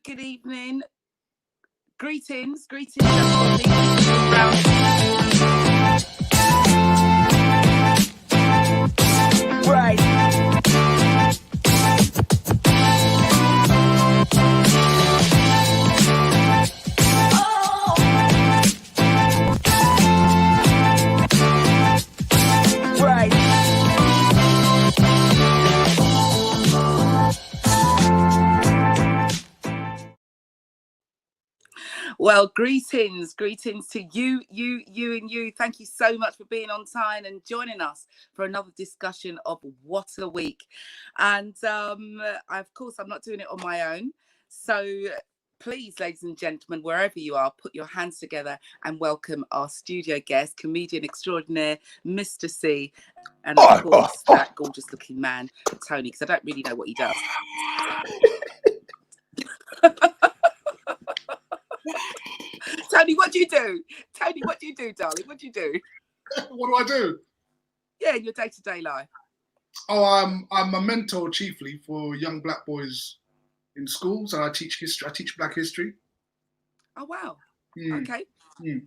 good evening, greetings, everybody. Right. Right. Well, greetings to you, and you. Thank you so much for being on time and joining us for another discussion of What a Week. And of course, I'm not doing it on my own. So please, ladies and gentlemen, wherever you are, put your hands together and welcome our studio guest, comedian extraordinaire, Mr. C. And of course, that gorgeous looking man, Tony, because I don't really know what he does. Tony, what do you do? Tony, what do you do, darling? What do you do? What do? Yeah, in your day-to-day life. Oh, I'm a mentor chiefly for young black boys in schools, and I teach history. I teach Black history. Oh wow. Okay.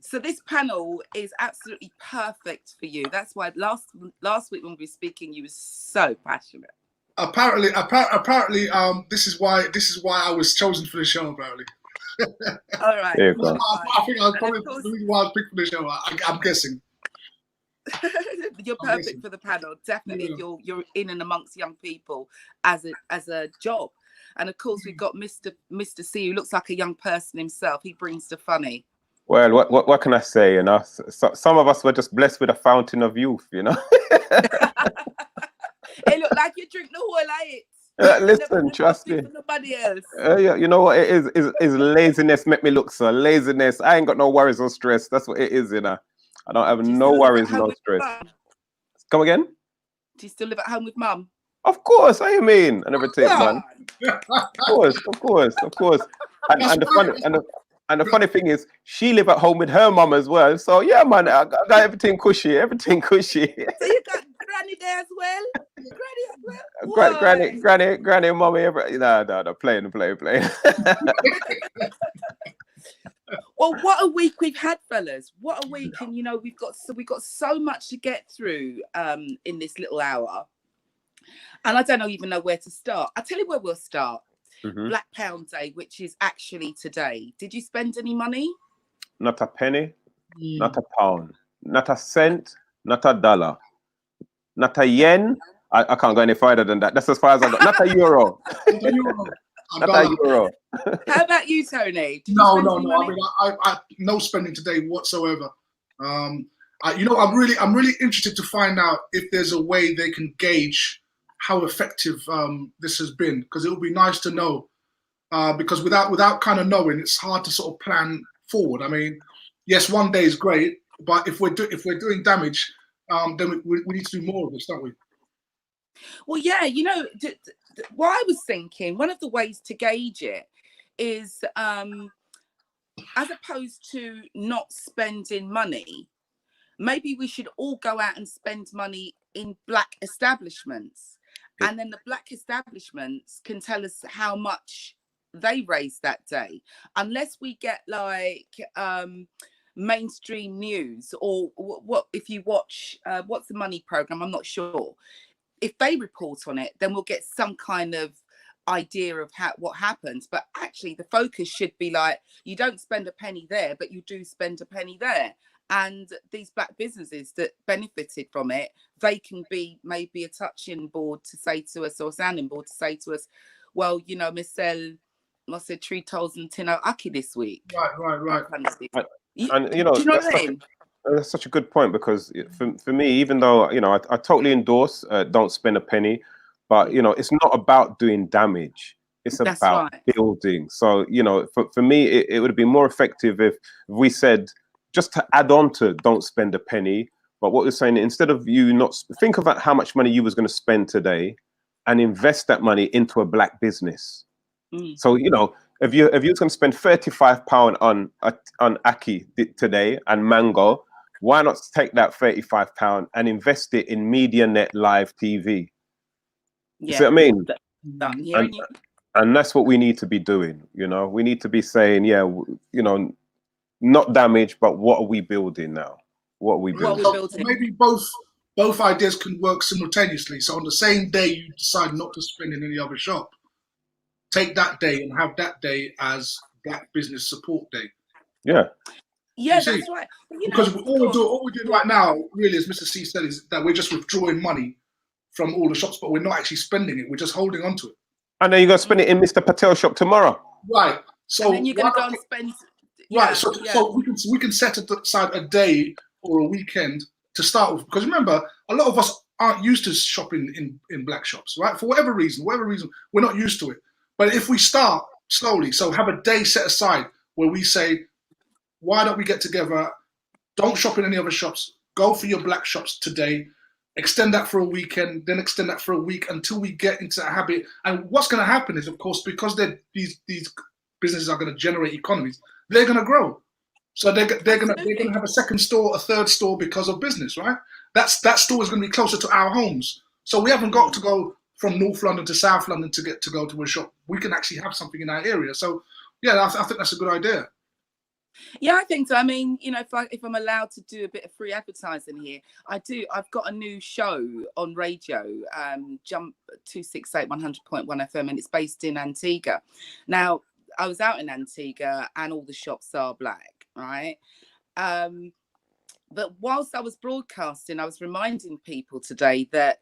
So this panel is absolutely perfect for you. That's why last week when we were speaking, you were so passionate. Apparently, this is why I was chosen for the show. Apparently. All right. I think I was probably the reason why I was picked for the show. I'm guessing. You're perfect for the panel, definitely. If you're in and amongst young people as a job. And of course, we've got Mr. C, who looks like a young person himself. He brings the funny. Well, what can I say? You know, some of us were just blessed with a fountain of youth. You know. It looked like you drink the whole light. Listen, trust me. Nobody else. Yeah, you know what it is laziness make me look so. Laziness. I ain't got no worries or stress. That's what it is, you know. I don't have no worries, no stress. Come again? Do you still live at home with mum? Of course, I mean, and everything, man. Of course. And the funny thing is, she live at home with her mum as well. So yeah, man, I got everything cushy. So you got granny there as well? Granny, mommy, no, playing. Well, what a week we've had, fellas. What a week. And you know, we've got so much to get through in this little hour. And I don't even know where to start. I'll tell you where we'll start. Black Pound Day, which is actually today. Did you spend any money? Not a penny, not a pound, not a cent, not a dollar, not a yen. I can't go any further than that. That's as far as I got. Not a euro. Not a euro. How about you, Tony? No. I mean, I no spending today whatsoever. I'm really interested to find out if there's a way they can gauge how effective this has been, because it would be nice to know. Because without kind of knowing, it's hard to sort of plan forward. I mean, yes, one day is great, but if we're doing damage, then we need to do more of this, don't we? Well, yeah, you know, what I was thinking, one of the ways to gauge it is, as opposed to not spending money, maybe we should all go out and spend money in black establishments. And then the black establishments can tell us how much they raised that day. Unless we get like mainstream news, or what if you watch, what's the money program? I'm not sure. If they report on it, then we'll get some kind of idea of what happens. But actually the focus should be like, you don't spend a penny there, but you do spend a penny there. And these black businesses that benefited from it, they can be maybe a touching board to say to us, or a sounding board to say to us, well, you know, Michelle must have 3,000 tino aki this week. Right. And you know, do you know what I mean? That's such a good point, because for me, even though, you know, I totally endorse don't spend a penny, but, you know, it's not about doing damage. It's about building. So, you know, for me, it would be more effective if we said, just to add on to don't spend a penny. But what we're saying, instead of you not think about how much money you was going to spend today and invest that money into a black business. So, you know, if you're going to spend £35 on Aki today and mango, why not take that £35 and invest it in MediaNet Live TV? You see what I mean? And that's what we need to be doing. You know, we need to be saying, yeah, you know, not damage, but what are we building now? What are we building? So maybe both ideas can work simultaneously. So on the same day you decide not to spend in any other shop, take that day and have that day as Black Business Support Day. Yeah, that's right. Because all we're doing right now, really, as Mr. C said, is that we're just withdrawing money from all the shops, but we're not actually spending it. We're just holding on to it. And then you're going to spend it in Mr. Patel's shop tomorrow. Right. So and then you're going to go and spend. Right. So we can set aside a day or a weekend to start with, because remember, a lot of us aren't used to shopping in Black shops, right? For whatever reason, we're not used to it. But if we start slowly, so have a day set aside where we say, why don't we get together? Don't shop in any other shops. Go for your Black shops today. Extend that for a weekend, then extend that for a week until we get into that habit. And what's going to happen is, of course, because these businesses are going to generate economies, they're going to grow. So they're going to have a second store, a third store because of business, right? That store is going to be closer to our homes. So we haven't got to go from North London to South London to go to a shop. We can actually have something in our area. So yeah, I think that's a good idea. Yeah, I think so. I mean, you know, if I'm allowed to do a bit of free advertising here, I do. I've got a new show on radio, Jump 268 100.1 FM, and it's based in Antigua. Now, I was out in Antigua, and all the shops are Black, right? But whilst I was broadcasting, I was reminding people today that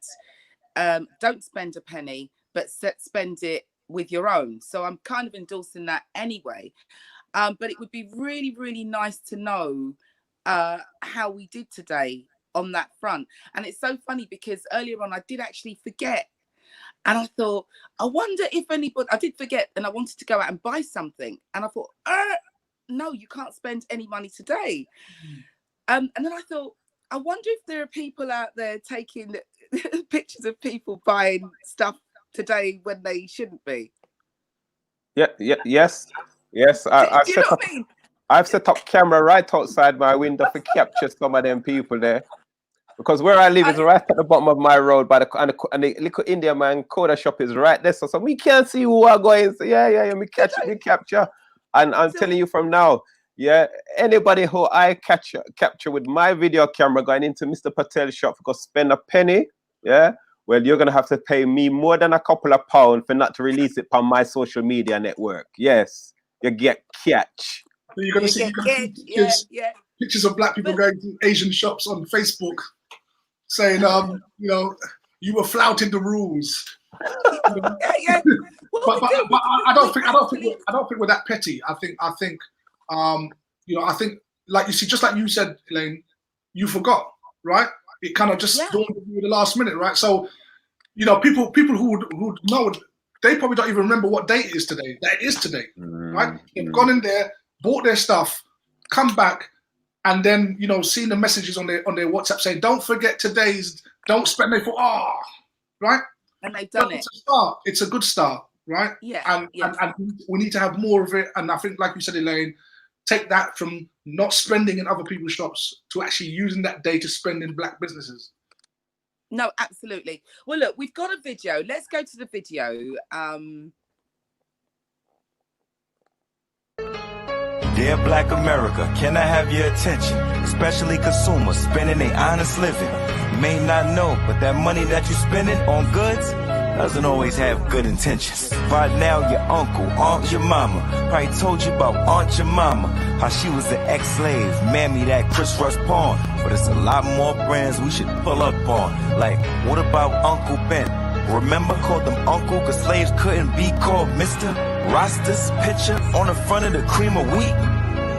don't spend a penny, but spend it with your own. So I'm kind of endorsing that anyway. But it would be really, really nice to know how we did today on that front. And it's so funny because earlier on I did actually forget. And I thought, I wonder if anybody, I did forget, and I wanted to go out and buy something. And I thought, no, you can't spend any money today. And then I thought, I wonder if there are people out there taking pictures of people buying stuff today when they shouldn't be. Yes. I've set up camera right outside my window to capture some of them people there, because where I live is right at the bottom of my road, and the little Indian man Coda shop is right there, so we can't see who are going. So yeah, we capture, and I'm telling you from now, yeah, anybody who I capture with my video camera going into Mr. Patel's shop for go spend a penny, yeah. Well, you're gonna have to pay me more than a couple of pounds for not to release it on my social media network. Yes. You get catch. So you're going to see pictures of Black people going to Asian shops on Facebook saying, you know, you were flouting the rules. But I don't think we're that petty. I think, you know, I think, like you see, just like you said, Elaine, you forgot, right? It kind of just dawned on you at the last minute, right? So, you know, people who know, they probably don't even remember what date it is today. That it is today, right? They've gone in there, bought their stuff, come back, and then, you know, seen the messages on their WhatsApp saying, "Don't forget today's. Don't spend it for right." And they've done it. It's a start. It's a good start, right? Yeah. And we need to have more of it. And I think, like you said, Elaine, take that from not spending in other people's shops to actually using that day to spend in Black businesses. No, absolutely. Well, look, we've got a video. Let's go to the video. Dear Black America, can I have your attention? Especially consumers spending their honest living. You may not know, but that money that you're spending on goods doesn't always have good intentions. Right now, your uncle, aunt, your mama probably told you about Aunt Jemima, how she was an ex-slave, mammy that Chris Rush pawn. But it's a lot more brands we should pull up on. Like, what about Uncle Ben? Remember, called them uncle cause slaves couldn't be called Mr. Rasta's picture on the front of the cream of wheat.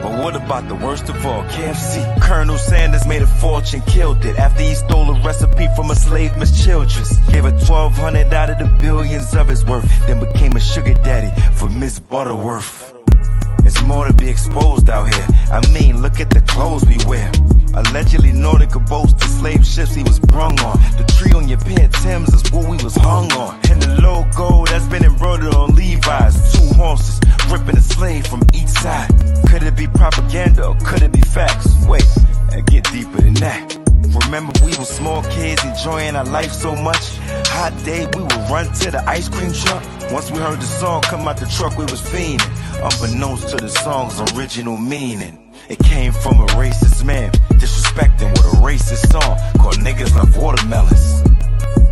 But what about the worst of all, KFC? Colonel Sanders made a fortune, killed it after he stole a recipe from a slave, Miss Childress. Gave her $1,200 out of the billions of his worth, then became a sugar daddy for Miss Butterworth. It's more to be exposed out here. I mean, look at the clothes we wear. Allegedly Nordic boats to slave ships he was brung on. The tree on your pair of Timbs is what we was hung on. And the logo that's been embroidered on Levi's. 2 horses ripping a slave from each side. Could it be propaganda or could it be facts? Wait, and get deeper than that. Remember we were small kids enjoying our life so much. Hot day, we would run to the ice cream truck. Once we heard the song come out the truck, we was fiending. Unbeknownst to the song's original meaning, it came from a racist man disrespecting with a racist song called Niggas Love Watermelons.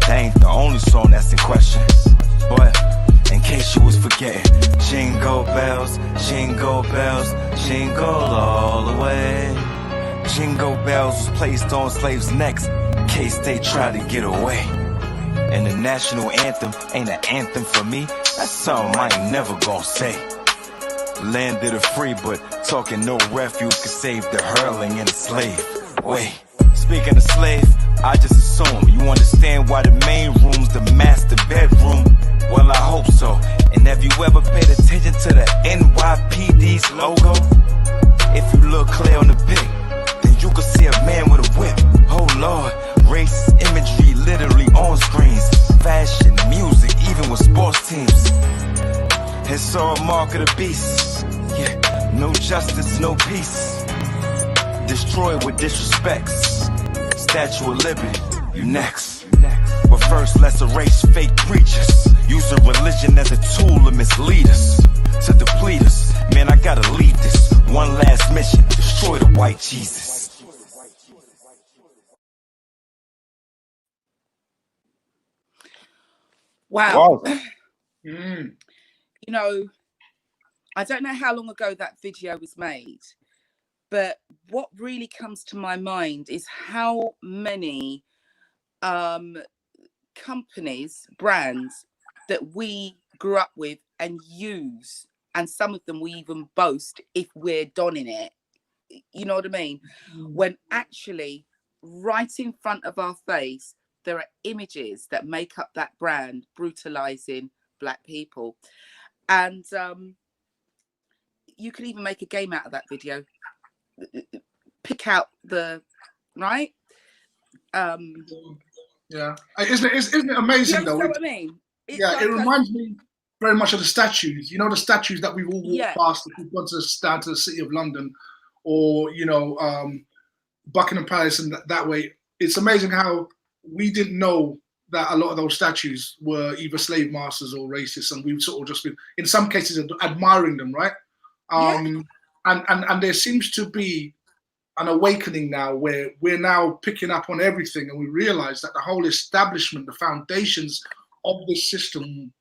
That ain't the only song that's in question, but in case you was forgetting, jingle bells, jingle bells, jingle all the way. Jingle bells was placed on slaves' necks in case they tried to get away. And the national anthem ain't an anthem for me. That's something I ain't never gonna say. Land of the free, but talking no refuge could save the hurling and the slave. Wait, speaking of slave, I just assume you understand why the main room's the master bedroom. Well, I hope so. And have you ever paid attention to the NYPD's logo? If you look clear on the pic, then you could see a man with a whip. Oh Lord, racist imagery literally on screens. Fashion, music, even with sports teams. It's all mark of the beast. Yeah, no justice, no peace. Destroyed with disrespects. Statue of Liberty, you next. But first, let's erase fake preachers, using religion as a tool to mislead us, to deplete us. Man, I gotta lead this. One last mission, destroy the white Jesus. Wow. Mm. You know, I don't know how long ago that video was made, but what really comes to my mind is how many companies, brands that we grew up with and use, and some of them we even boast if we're donning it. You know what I mean? When actually right in front of our face, there are images that make up that brand brutalizing Black people. And you could even make a game out of that video. Pick out the right. Yeah, isn't it amazing though? What I mean? It's yeah, like it reminds me very much of the statues. You know, the statues that we've all walked past if we've gone down to the City of London, or you know, Buckingham Palace, and that way. It's amazing how we didn't know that a lot of those statues were either slave masters or racist, and we've sort of just been, in some cases, admiring them, right? And there seems to be an awakening now where we're now picking up on everything, and we realize that the whole establishment, the foundations of this system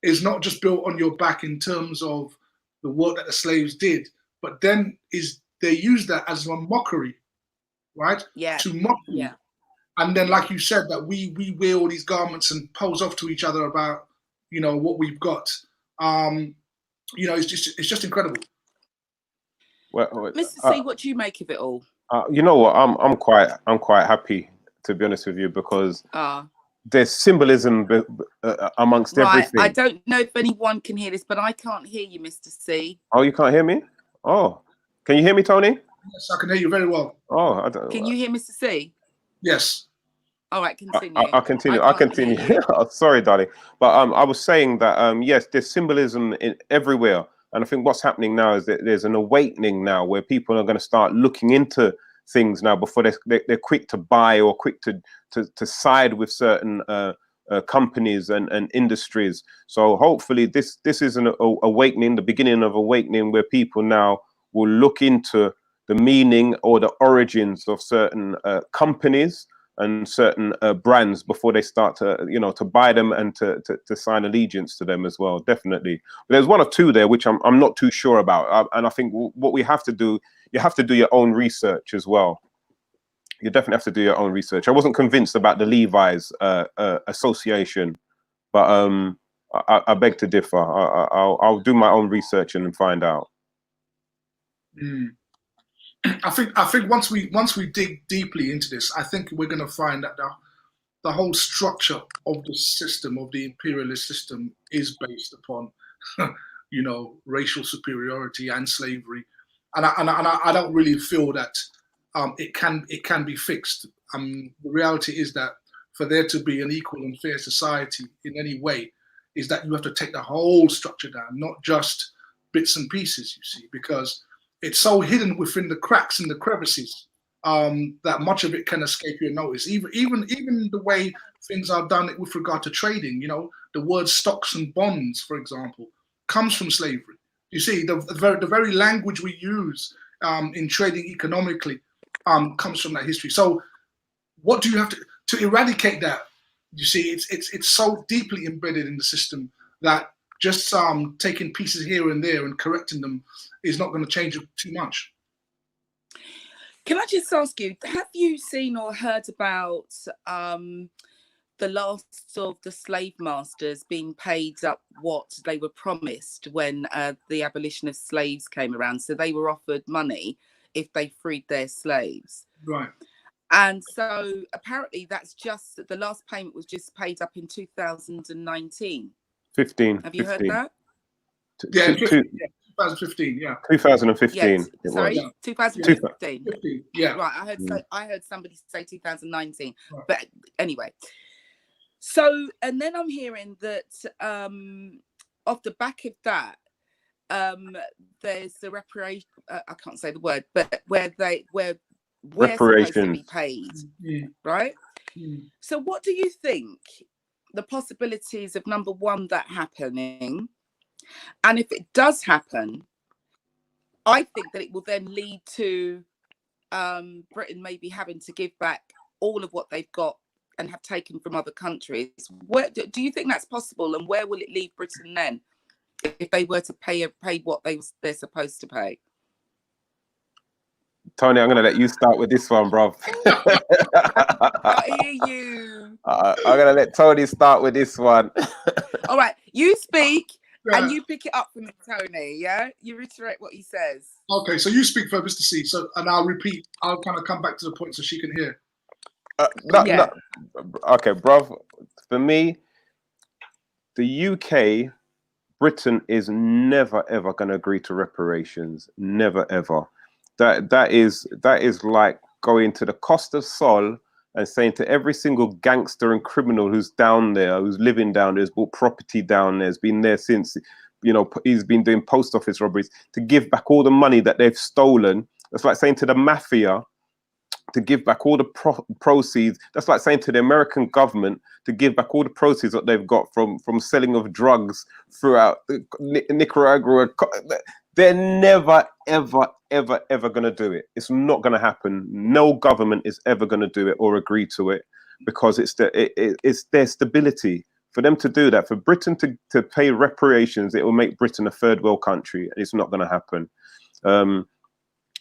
is not just built on your back in terms of the work that the slaves did, but then they use that as a mockery, right? Yeah. To mock you. Yeah. And then, like you said, that we wear all these garments and pose off to each other about, you know, what we've got. You know, it's just incredible. Well, Mr. C, what do you make of it all? You know what? I'm quite happy, to be honest with you, because there's symbolism amongst everything. I don't know if anyone can hear this, but I can't hear you, Mr. C. Oh, you can't hear me? Oh, can you hear me, Tony? Yes, I can hear you very well. Oh, I don't. Can you hear Mr. C? Yes. All right, continue. I'll continue. I'll continue. Sorry, darling. But I was saying that yes, there's symbolism everywhere, and I think what's happening now is that there's an awakening now where people are going to start looking into things now before they're quick to buy or quick to side with certain companies and industries. So hopefully this is an awakening, the beginning of awakening, where people now will look into the meaning or the origins of certain companies and certain brands before they start to, you know, to buy them and to sign allegiance to them as well. Definitely. But there's one or two there which I'm not too sure about, and I think what we have to do, you have to do your own research as well. You definitely have to do your own research. I wasn't convinced about the Levi's association, but I beg to differ. I'll do my own research and find out. I think once we dig deeply into this, I think we're going to find that the whole structure of the system, of the imperialist system, is based upon, you know, racial superiority and slavery, and I don't really feel that it can be fixed. The reality is that for there to be an equal and fair society in any way, is that you have to take the whole structure down, not just bits and pieces. You see, because it's so hidden within the cracks and the crevices that much of it can escape your notice. Even the way things are done with regard to trading, you know, the word stocks and bonds, for example, comes from slavery. You see, the very language we use in trading economically comes from that history. So what do you have to eradicate that? You see, it's so deeply embedded in the system that just taking pieces here and there and correcting them is not going to change it too much. Can I just ask you, have you seen or heard about the last of the slave masters being paid up what they were promised when the abolition of slaves came around? So they were offered money if they freed their slaves. Right. And so apparently that's just, the last payment was just paid up in 2019. 15. Have you heard that? Yeah, 2015, yeah. 2015. Yes, sorry, Yeah. 2015. 15, yeah. Right, I heard somebody say 2019. Right. But anyway. So, and then I'm hearing that off the back of that, there's the reparation, I can't say the word, but where we're supposed to be paid, right? So what do you think the possibilities of, number one, that happening? And if it does happen, I think that it will then lead to Britain maybe having to give back all of what they've got and have taken from other countries. Where do you think that's possible, and where will it leave Britain then if they were to pay what they're supposed to pay? Tony, I'm going to let you start with this one, bro. I hear you. I'm going to let Tony start with this one. All right, you speak. Yeah. And you pick it up from Tony, yeah? You reiterate what he says. Okay, so you speak for Mr. C, and I'll repeat. I'll kind of come back to the point so she can hear. No. Okay, bro. For me, the UK, Britain is never ever going to agree to reparations. Never ever. That is like going to the Costa Sol and saying to every single gangster and criminal who's down there, who's living down there, who's bought property down there, has been there since, you know, he's been doing post office robberies, to give back all the money that they've stolen. That's like saying to the mafia to give back all the proceeds. That's like saying to the American government to give back all the proceeds that they've got from selling of drugs throughout Nicaragua. They're never, ever, ever, ever going to do it. It's not going to happen. No government is ever going to do it or agree to it, because it's their stability. For them to do that, for Britain to pay reparations, it will make Britain a third world country, and it's not going to happen.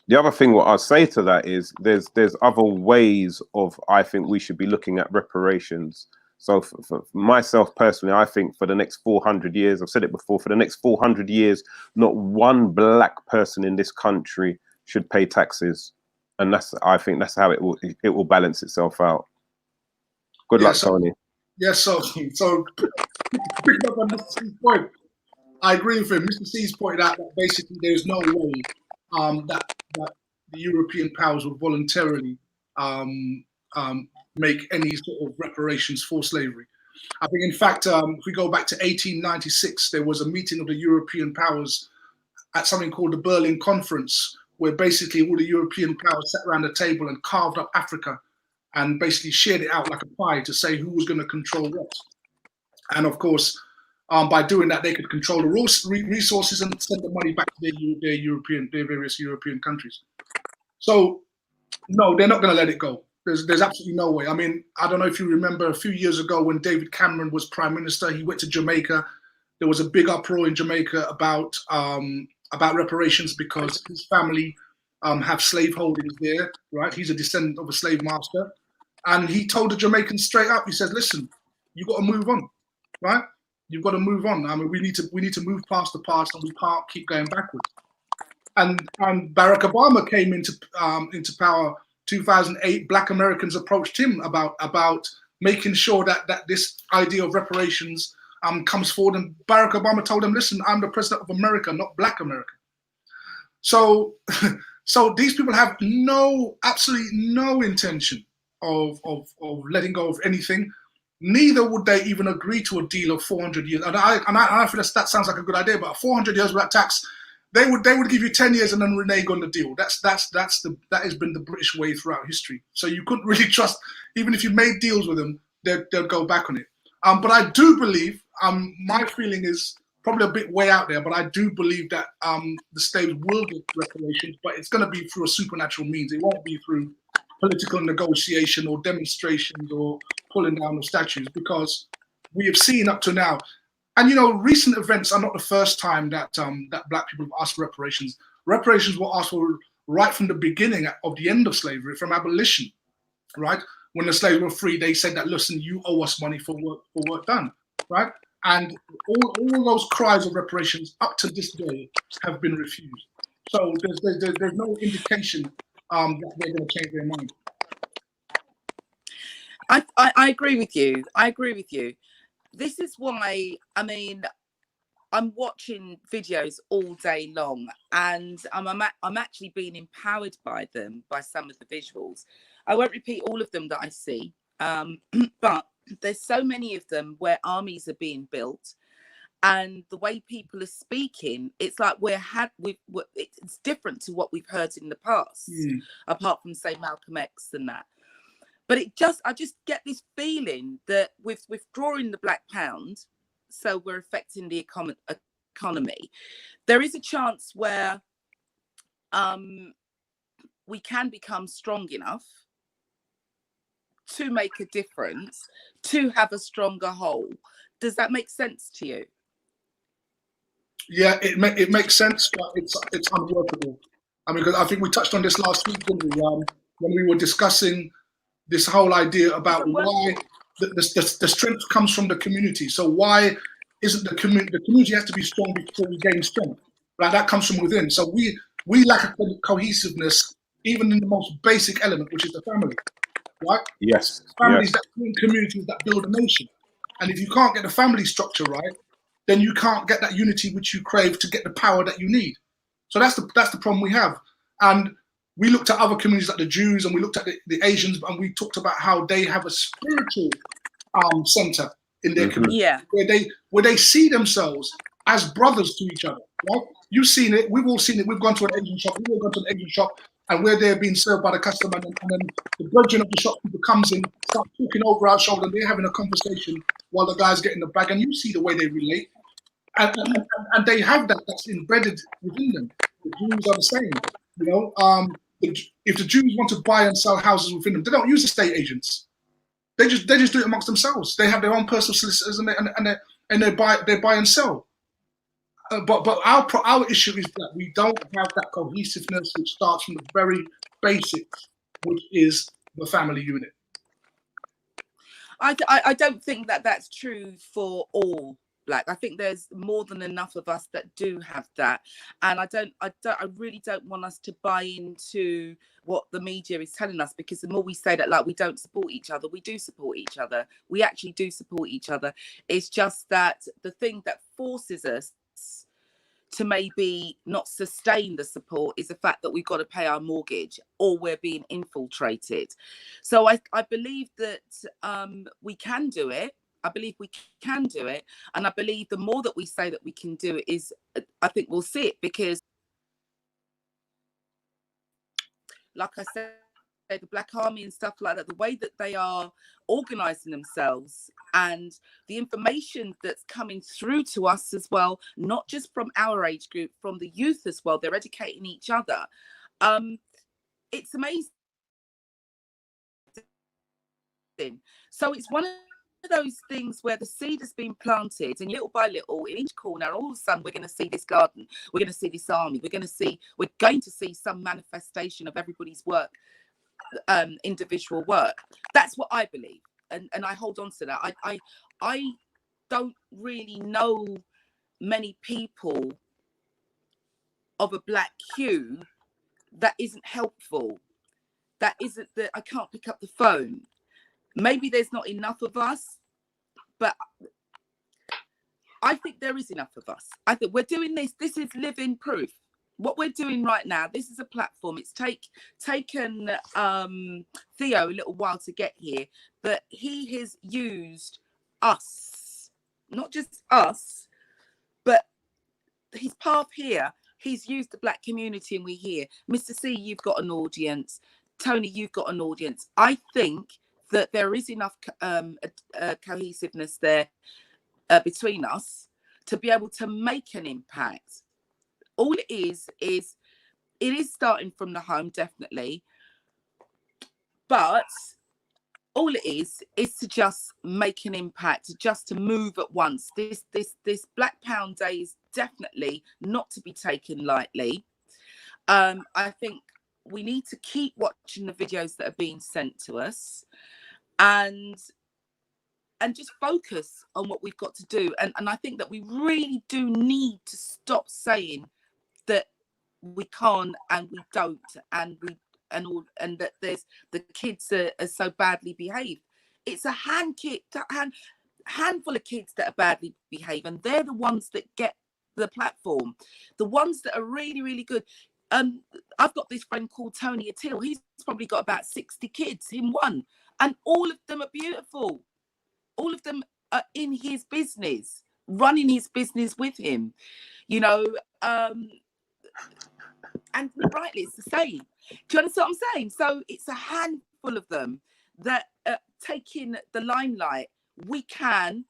The other thing what I'll say to that is there's other ways of, I think we should be looking at reparations. So for myself personally, I think for the next 400 years, I've said it before, for the next 400 years, not one black person in this country should pay taxes. And I think that's how it will balance itself out. Good luck, Tony. Yes, so picking up on Mr. C's point, I agree with him. Mr. C's pointed out that basically there's no way that the European powers would voluntarily make any sort of reparations for slavery. I think, in fact, if we go back to 1896, there was a meeting of the European powers at something called the Berlin Conference, where basically all the European powers sat around the table and carved up Africa and basically shared it out like a pie to say who was going to control what. And of course, by doing that, they could control the resources and send the money back to their various European countries. So, no, they're not going to let it go. There's absolutely no way. I mean, I don't know if you remember a few years ago when David Cameron was Prime Minister, he went to Jamaica. There was a big uproar in Jamaica about reparations because his family have slave holdings there, right? He's a descendant of a slave master. And he told the Jamaicans straight up, he says, listen, you got to move on, right? You've got to move on. I mean, we need to move past the past, and we can't keep going backwards. And Barack Obama came into power 2008. Black Americans approached him about making sure that this idea of reparations comes forward. And Barack Obama told them, listen, I'm the president of America, not Black America. So these people have absolutely no intention of letting go of anything. Neither would they even agree to a deal of 400 years. And I feel that sounds like a good idea, but 400 years without tax they would give you 10 years and then renege on the deal. That has been the British way throughout history. So you couldn't really trust, even if you made deals with them, they'll go back on it. But I do believe, my feeling is probably a bit way out there, but I do believe that the slaves will get reparations, but it's going to be through a supernatural means. It won't be through political negotiation or demonstrations or pulling down of statues, because we have seen up to now. And you know, recent events are not the first time that that black people have asked for reparations. Reparations were asked for right from the beginning of the end of slavery, from abolition, right? When the slaves were free, they said that, listen, you owe us money for work done, right? And all those cries of reparations up to this day have been refused. So there's no indication that they're going to change their mind. I agree with you. I agree with you. This is why, I mean, I'm watching videos all day long, and I'm actually being empowered by them, by some of the visuals. I won't repeat all of them that I see, but there's so many of them where armies are being built, and the way people are speaking, it's like it's different to what we've heard in the past, apart from, say, Malcolm X and that. But I just get this feeling that with withdrawing the black pound, so we're affecting the economy, there is a chance where we can become strong enough to make a difference, to have a stronger whole. Does that make sense to you? Yeah, it makes sense, but it's unworkable. I mean, because I think we touched on this last week, didn't we? When we were discussing this whole idea about why the strength comes from the community. So why isn't the community has to be strong before we gain strength? Right, that comes from within. So we lack a cohesiveness even in the most basic element, which is the family. Right? Yes. Families that build communities that build a nation. And if you can't get the family structure right, then you can't get that unity which you crave to get the power that you need. So that's the problem we have. And we looked at other communities like the Jews, and we looked at the Asians, and we talked about how they have a spiritual center in their community, where they see themselves as brothers to each other. Right? You've seen it. We've all seen it. We've gone to an Asian shop. We've all gone to an Asian shop, and where they're being served by the customer, and then the brethren of the shopkeeper comes in, starts talking over our shoulder, and they're having a conversation while the guy's getting the bag, and you see the way they relate, and they have that's embedded within them. The Jews are the same. You know, if the Jews want to buy and sell houses within them, they don't use estate agents. They just do it amongst themselves. They have their own personal solicitors, and they buy and sell. But our issue is that we don't have that cohesiveness, which starts from the very basics, which is the family unit. I don't think that's true for all black. I think there's more than enough of us that do have that, and I really don't want us to buy into what the media is telling us, because the more we say that, like, we don't support each other, we do support each other. We actually do support each other. It's just that the thing that forces us to maybe not sustain the support is the fact that we've got to pay our mortgage, or we're being infiltrated. So I believe that we can do it. I believe we can do it. And I believe the more that we say that we can do it is, I think we'll see it, because like I said, the Black Army and stuff like that, the way that they are organizing themselves and the information that's coming through to us as well, not just from our age group, from the youth as well, they're educating each other. It's amazing. So it's one of those things where the seed has been planted, and little by little in each corner, all of a sudden we're going to see this garden, we're going to see this army, we're going to see some manifestation of everybody's work, individual work. That's what I believe, and I hold on to that. I don't really know many people of a black hue that isn't helpful, that isn't that I can't pick up the phone. Maybe there's not enough of us, but I think there is enough of us. I think we're doing this. This is living proof. What we're doing right now, this is a platform. It's taken Theo a little while to get here, but he has used us, not just us, but his path here. he's used the black community, and we hear, Mr. C, you've got an audience. Tony, you've got an audience. I think that there is enough cohesiveness there between us to be able to make an impact. All it is it is starting from the home, definitely. But all it is to just make an impact, just to move at once. This Black Pound Day is definitely not to be taken lightly. I think we need to keep watching the videos that are being sent to us, and just focus on what we've got to do. And I think that we really do need to stop saying that we can't and we don't and that there's the kids are so badly behaved. It's a handful of kids that are badly behaved, and they're the ones that get the platform. The ones that are really, really good. I've got this friend called Tony Attila. He's probably got about 60 kids, him one, and all of them are beautiful. All of them are in his business, running his business with him, you know, and rightly it's the same. Do you understand what I'm saying? So it's a handful of them that are taking the limelight. We can,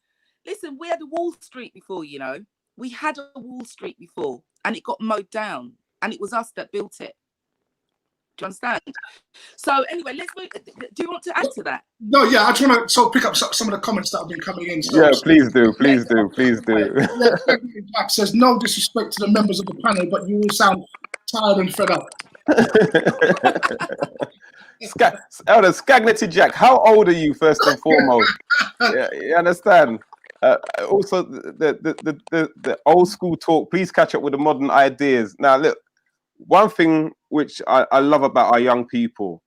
listen, we had a Wall Street before, you know. We had a Wall Street before, and it got mowed down, and it was us that built it. Do you understand? So anyway, let's move. Do you want to add to that? No, yeah, I just want to sort of pick up some of the comments that have been coming in. So, yeah, please do. Jack says, no disrespect to the members of the panel, but you all sound tired and fed up. Elder Scagnetti Jack, how old are you, first and foremost? Yeah, you understand? Also, the old school talk, please catch up with the modern ideas. Now, look, one thing which I love about our young people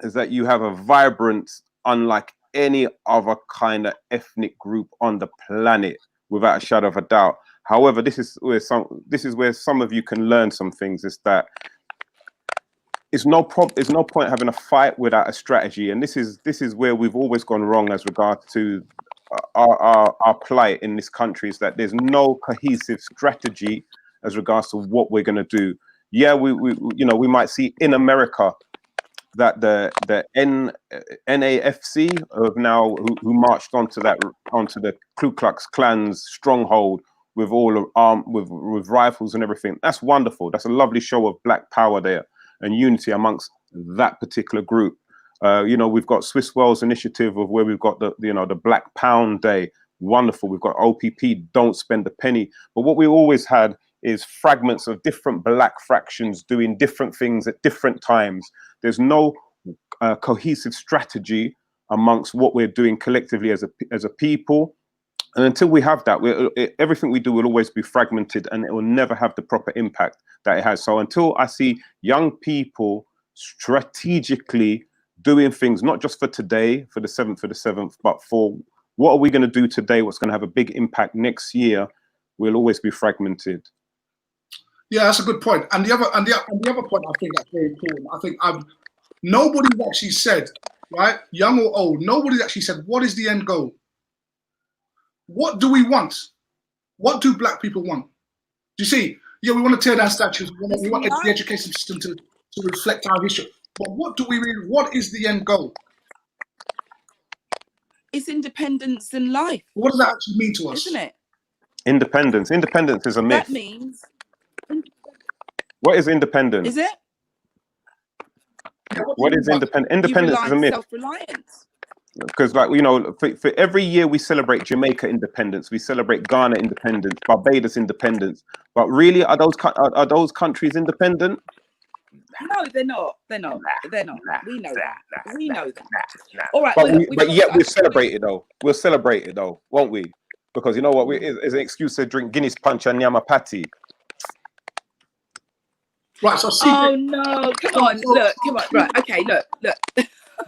is that you have a vibrant, unlike any other kind of ethnic group on the planet, without a shadow of a doubt. However, this is where some of you can learn some things. Is that it's no point having a fight without a strategy, and this is where we've always gone wrong as regards to our plight in this country, is that there's no cohesive strategy as regards to what we're going to do. Yeah, we might see in America that the NAFC have now who marched onto the Ku Klux Klan's stronghold with all of with rifles and everything. That's wonderful. That's a lovely show of black power there and unity amongst that particular group. We've got Swiss Wales Initiative of where we've got the Black Pound Day. Wonderful. We've got OPP, Don't Spend a Penny. But what we always had is fragments of different black fractions doing different things at different times. There's no cohesive strategy amongst what we're doing collectively as a people. And until we have that, everything we do will always be fragmented, and it will never have the proper impact that it has. So until I see young people strategically doing things, not just for today, for the 7th, but for what are we going to do today, what's going to have a big impact next year, we'll always be fragmented. Yeah, that's a good point. And the other point I think that's very important. I think nobody's actually said, right, young or old, nobody's actually said, what is the end goal? What do we want? What do black people want? Do you see? Yeah, we want to tear down statues. We want the education system to reflect our history. But what do we really? What is the end goal? It's independence in life. What does that actually mean to us? Isn't it? Independence. Independence is a myth. That means. What is independence? Is it? What is independence? Independence is a myth. Self-reliance. Because, for every year we celebrate Jamaica independence, we celebrate Ghana independence, Barbados independence. But really, are those countries independent? No, they're not. They're not. We know that. We know that. All right. But yet we'll celebrate it though. We'll celebrate it though, won't we? Because you know what? It's an excuse to drink Guinness Punch and Nyama Patty. Right. So oh no! Come on. Right. Okay. Look.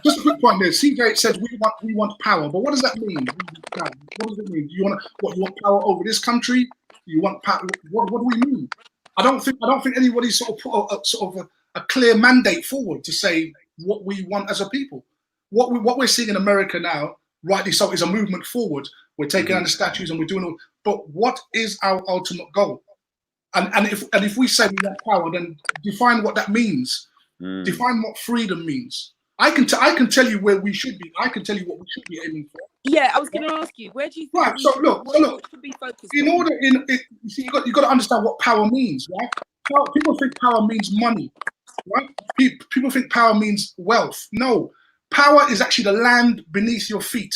Just a quick point there. CJ says we want power, but what does that mean? What does it mean? You want power over this country? You want power? What do we mean? I don't think anybody sort of put a clear mandate forward to say what we want as a people. What we're seeing in America now, rightly so, is a movement forward. We're taking down the statues and we're doing all. But what is our ultimate goal? And if we say we want power, then define what that means. Define what freedom means. I can tell you where we should be. I can tell you what we should be aiming for. Yeah, I was going to ask you, where do you think right? So look, be focused in on? You see, you got to understand what power means, right? People think power means money, right? People think power means wealth. No, power is actually the land beneath your feet,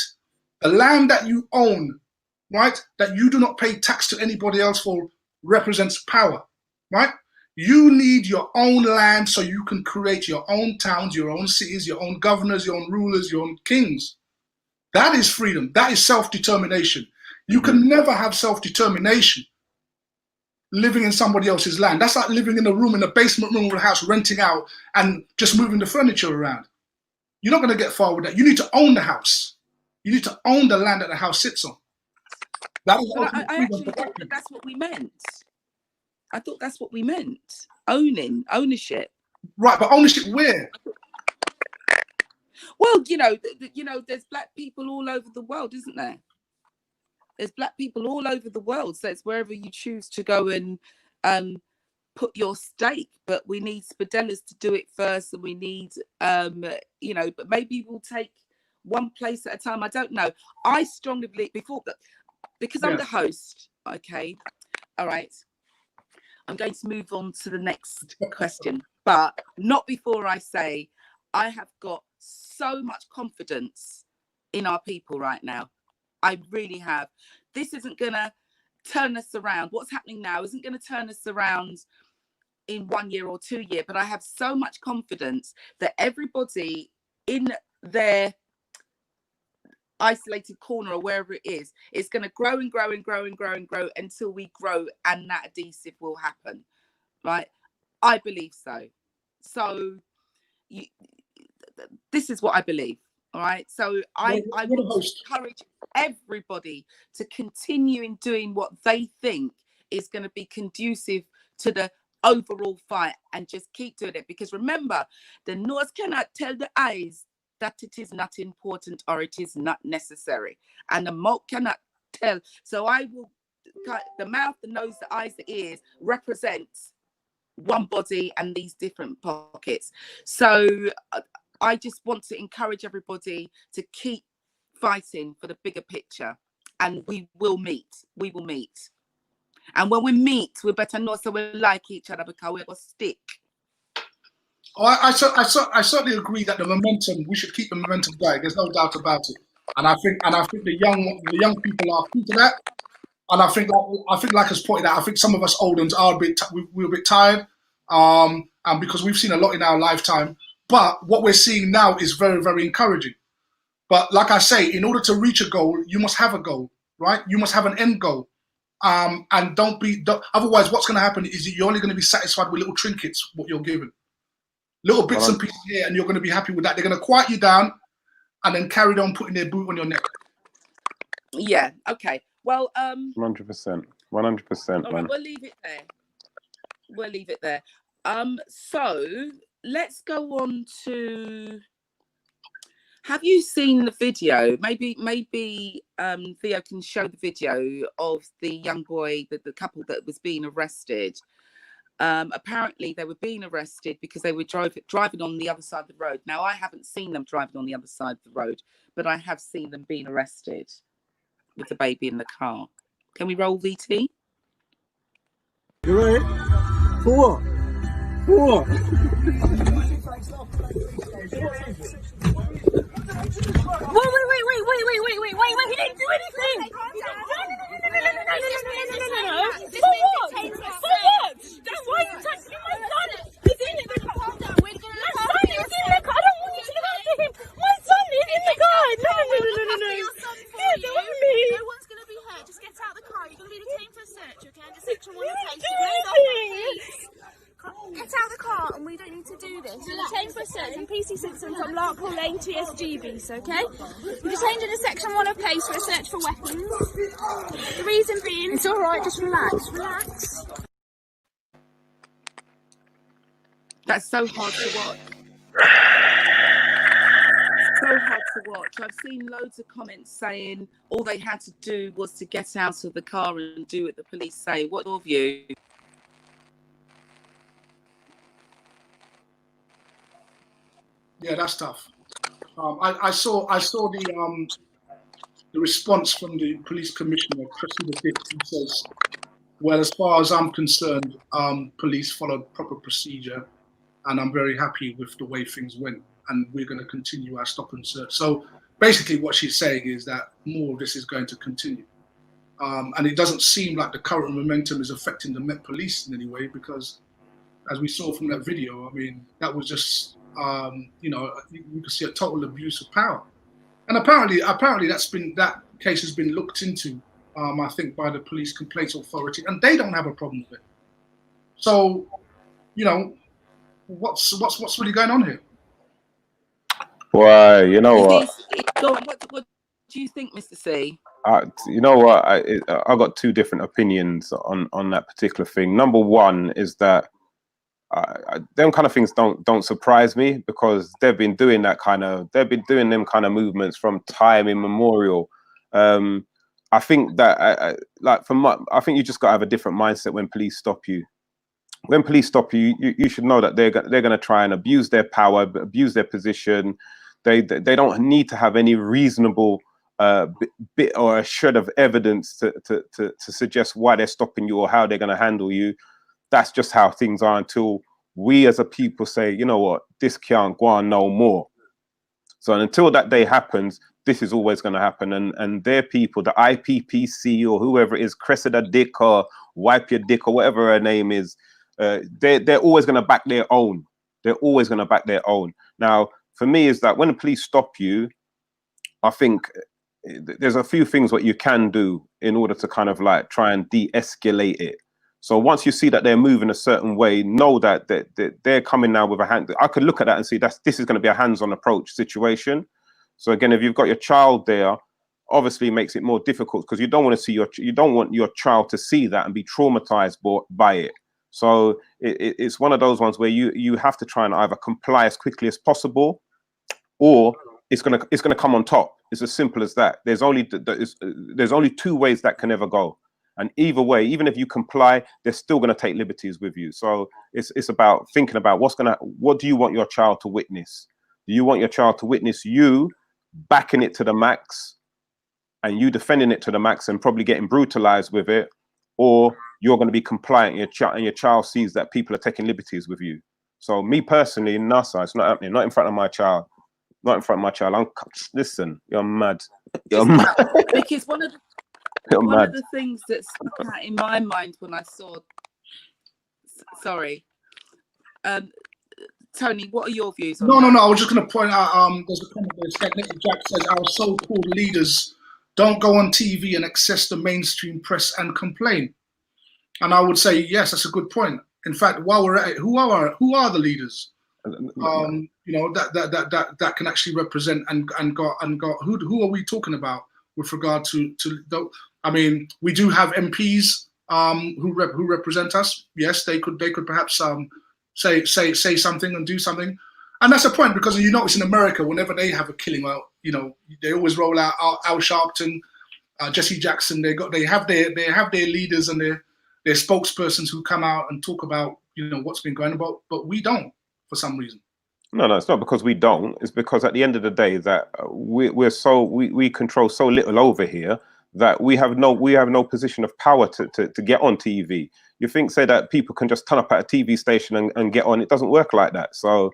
the land that you own, right? That you do not pay tax to anybody else for, represents power, right? You need your own land so you can create your own towns, your own cities, your own governors, your own rulers, your own kings. That is freedom. That is self-determination. You can never have self-determination living in somebody else's land. That's like living in a room, in a basement room of a house, renting out and just moving the furniture around. You're not going to get far with that. You need to own the house. You need to own the land that the house sits on. That is I actually thought that that's what we meant. I thought that's what we meant. Ownership. Right, but ownership where? Well, there's black people all over the world, isn't there? There's black people all over the world. So it's wherever you choose to go and put your stake. But we need Spadella's to do it first, and we need, but maybe we'll take one place at a time. I don't know. I strongly believe because I'm the host. Okay, all right. I'm going to move on to the next question, but not before I say I have got so much confidence in our people right now. I really have. This isn't going to turn us around. What's happening now isn't going to turn us around in 1 year or 2 years, but I have so much confidence that everybody in their isolated corner or wherever it is going to grow and grow and grow and grow and grow until we grow and that adhesive will happen, right? I believe so. So this is what I believe, all right? So I would encourage everybody to continue in doing what they think is going to be conducive to the overall fight and just keep doing it, because remember, the nose cannot tell the eyes that it is not important or it is not necessary, and the mouth cannot tell. So I will, the mouth, the nose, the eyes, the ears represents one body and these different pockets. So I just want to encourage everybody to keep fighting for the bigger picture, and we will meet. And when we meet, we better know so we like each other, because we're gonna stick. Oh, I certainly agree that the momentum, we should keep the momentum going. There's no doubt about it. And I think the young people are key to that. And I think like as pointed out, I think some of us old ones are we're a bit tired, and because we've seen a lot in our lifetime. But what we're seeing now is very, very encouraging. But like I say, in order to reach a goal, you must have a goal, right? You must have an end goal. And otherwise, what's going to happen is you're only going to be satisfied with little trinkets, what you're given. Little bits and pieces here, and you're going to be happy with that. They're going to quiet you down and then carry on putting their boot on your neck. Yeah, okay. Well, 100%. All right, we'll leave it there. So let's go on to, have you seen the video? Maybe Theo can show the video of the young boy, the couple that was being arrested. Apparently they were being arrested because they were driving on the other side of the road. Now, I haven't seen them driving on the other side of the road, but I have seen them being arrested with the baby in the car. Can we roll VT? You ready? For what? For what? Wait, he didn't do anything! No. For what? Why are you touching my son? He's in the car. My son is in the car. I don't want you to look after him. My son is in the car. No. No one's going to be hurt. Just get out of the car. You're going to be detained for a search, okay? Under section 1 of police. Get out of the car, and we don't need to do this. You're detained for a search in PC6 from Larkhall Lane TSG base, okay? You're detained under section 1 of PACE for a search for weapons. The reason being... It's alright, just relax. That's so hard to watch. I've seen loads of comments saying all they had to do was to get out of the car and do what the police say. What of you? Yeah, that's tough. I saw the response from the police commissioner, Cressida Dick, who says, well, as far as I'm concerned, police followed proper procedure, and I'm very happy with the way things went, and we're going to continue our stop and search. So basically what she's saying is that more of this is going to continue. And it doesn't seem like the current momentum is affecting the Met Police in any way, because as we saw from that video, I mean, that was just, you know, you could see a total abuse of power. And apparently that case has been looked into, I think, by the Police Complaints Authority, and they don't have a problem with it. So, you know, what's really going on here? Well, you know what? What do you think, Mr. C? You know what? I got two different opinions on that particular thing. Number one is that them kind of things don't surprise me, because they've been doing them kind of movements from time immemorial. I think that I think you just got to have a different mindset when police stop you. When police stop you, you should know that they're going to try and abuse their power, abuse their position. They don't need to have any reasonable bit or a shred of evidence to suggest why they're stopping you or how they're going to handle you. That's just how things are, until we as a people say, you know what, this can't go on no more. So until that day happens, this is always going to happen. And their people, the IPPC or whoever it is, Cressida Dick or Wipe Your Dick or whatever her name is, they're always going to back their own. They're always going to back their own. Now, for me, is that when the police stop you, I think there's a few things what you can do in order to kind of like try and de-escalate it. So once you see that they're moving a certain way, know that they're coming now with a hand. I could look at that and see this is going to be a hands-on approach situation. So again, if you've got your child there, obviously it makes it more difficult, because you don't want your child to see that and be traumatized by it. So it's one of those ones where you have to try and either comply as quickly as possible, or it's gonna come on top. It's as simple as that. There's only two ways that can ever go. And either way, even if you comply, they're still going to take liberties with you. So it's about thinking about what do you want your child to witness? Do you want your child to witness you backing it to the max and you defending it to the max and probably getting brutalized with it, or you're going to be compliant and your child sees that people are taking liberties with you? So me personally, NASA, it's not happening. Not in front of my child. Not in front of my child. Listen, you're mad. You're mad. Because one of the things that stuck out in my mind when I saw, sorry, Tony, what are your views on that? No. I was just going to point out. There's a comment there. Nick Jack says our so-called leaders don't go on TV and access the mainstream press and complain. And I would say yes, that's a good point. In fact, while we're at it, who are the leaders? You know, that can actually represent and go. Who are we talking about with regard to? I mean, we do have MPs who represent us. Yes, they could perhaps say something and do something, and that's a point, because you notice in America, whenever they have a killing, well, you know, they always roll out Al Sharpton, Jesse Jackson. They have their leaders and their spokespersons who come out and talk about, you know, what's been going on, but we don't, for some reason. No, it's not because we don't. It's because at the end of the day that we control so little over here that we have no position of power to get on TV. You say that people can just turn up at a TV station and get on. It doesn't work like that. So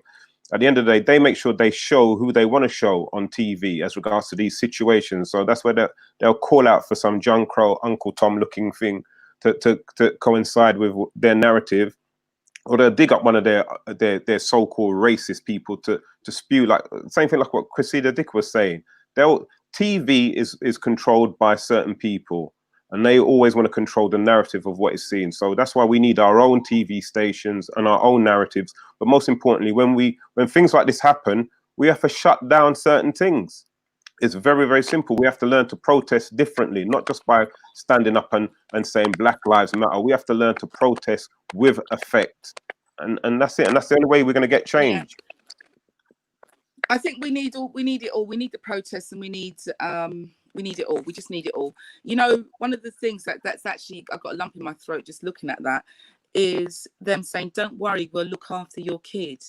at the end of the day, they make sure they show who they want to show on TV as regards to these situations. So that's where they'll call out for some John Crow, Uncle Tom looking thing to coincide with their narrative, or they'll dig up one of their so-called racist people to spew, like same thing like what Cressida Dick was saying. TV is controlled by certain people, and they always want to control the narrative of what is seen. So that's why we need our own TV stations and our own narratives. But most importantly, when things like this happen, we have to shut down certain things. It's very, very simple. We have to learn to protest differently, not just by standing up and saying Black Lives Matter. We have to learn to protest with effect. And that's it. And that's the only way we're going to get change. Yeah. I think we need it all. We need the protests, and we need it all. We just need it all. You know, one of the things that's actually, I've got a lump in my throat just looking at that, is them saying, don't worry, we'll look after your kid.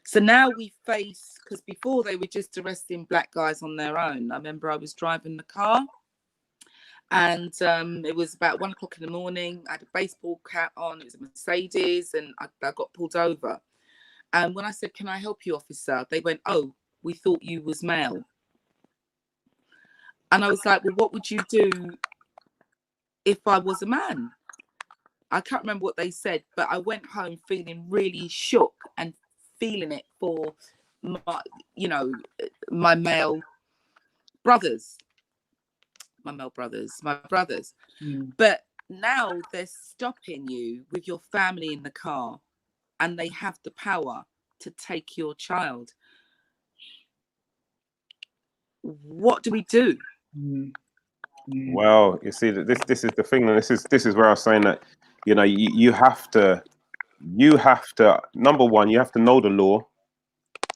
So now we face, because before they were just arresting black guys on their own. I remember I was driving the car, and it was about 1 o'clock in the morning. I had a baseball cap on. It was a Mercedes, and I got pulled over. And when I said, "Can I help you, officer?" they went, "Oh, we thought you was male." And I was like, "Well, what would you do if I was a man?" I can't remember what they said, but I went home feeling really shook and feeling it for my, my male brothers. But now they're stopping you with your family in the car, and they have the power to take your child. What do we do? Well, you see, that this is the thing, and this is where I was saying that, you have to, number one, you have to know the law.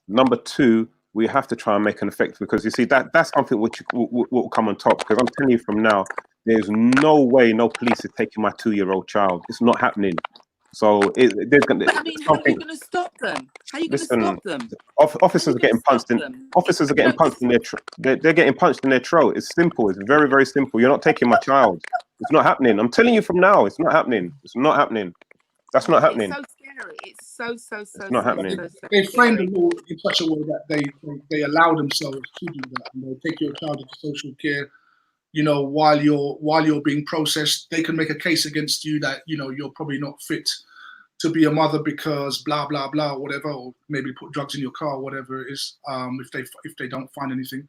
Number two, we have to try and make an effect, because you see that's something which will come on top. Because I'm telling you from now, there's no way no police is taking my 2-year-old child. It's not happening. So there's going to. But I mean, how are you going to stop them? How are you going to stop them? Officers are getting punched in. Officers are getting punched in their. They're getting punched in their throat. It's simple. It's very, very simple. You're not taking my child. It's not happening. I'm telling you from now. It's not happening. It's not happening. That's not happening. It's so scary. It's so It's not happening. They frame the law in such a way that they allow themselves to do that, and they'll take your child into social care. While you're being processed, they can make a case against you that you're probably not fit to be a mother because blah blah blah, whatever, or maybe put drugs in your car, whatever it is. If they don't find anything.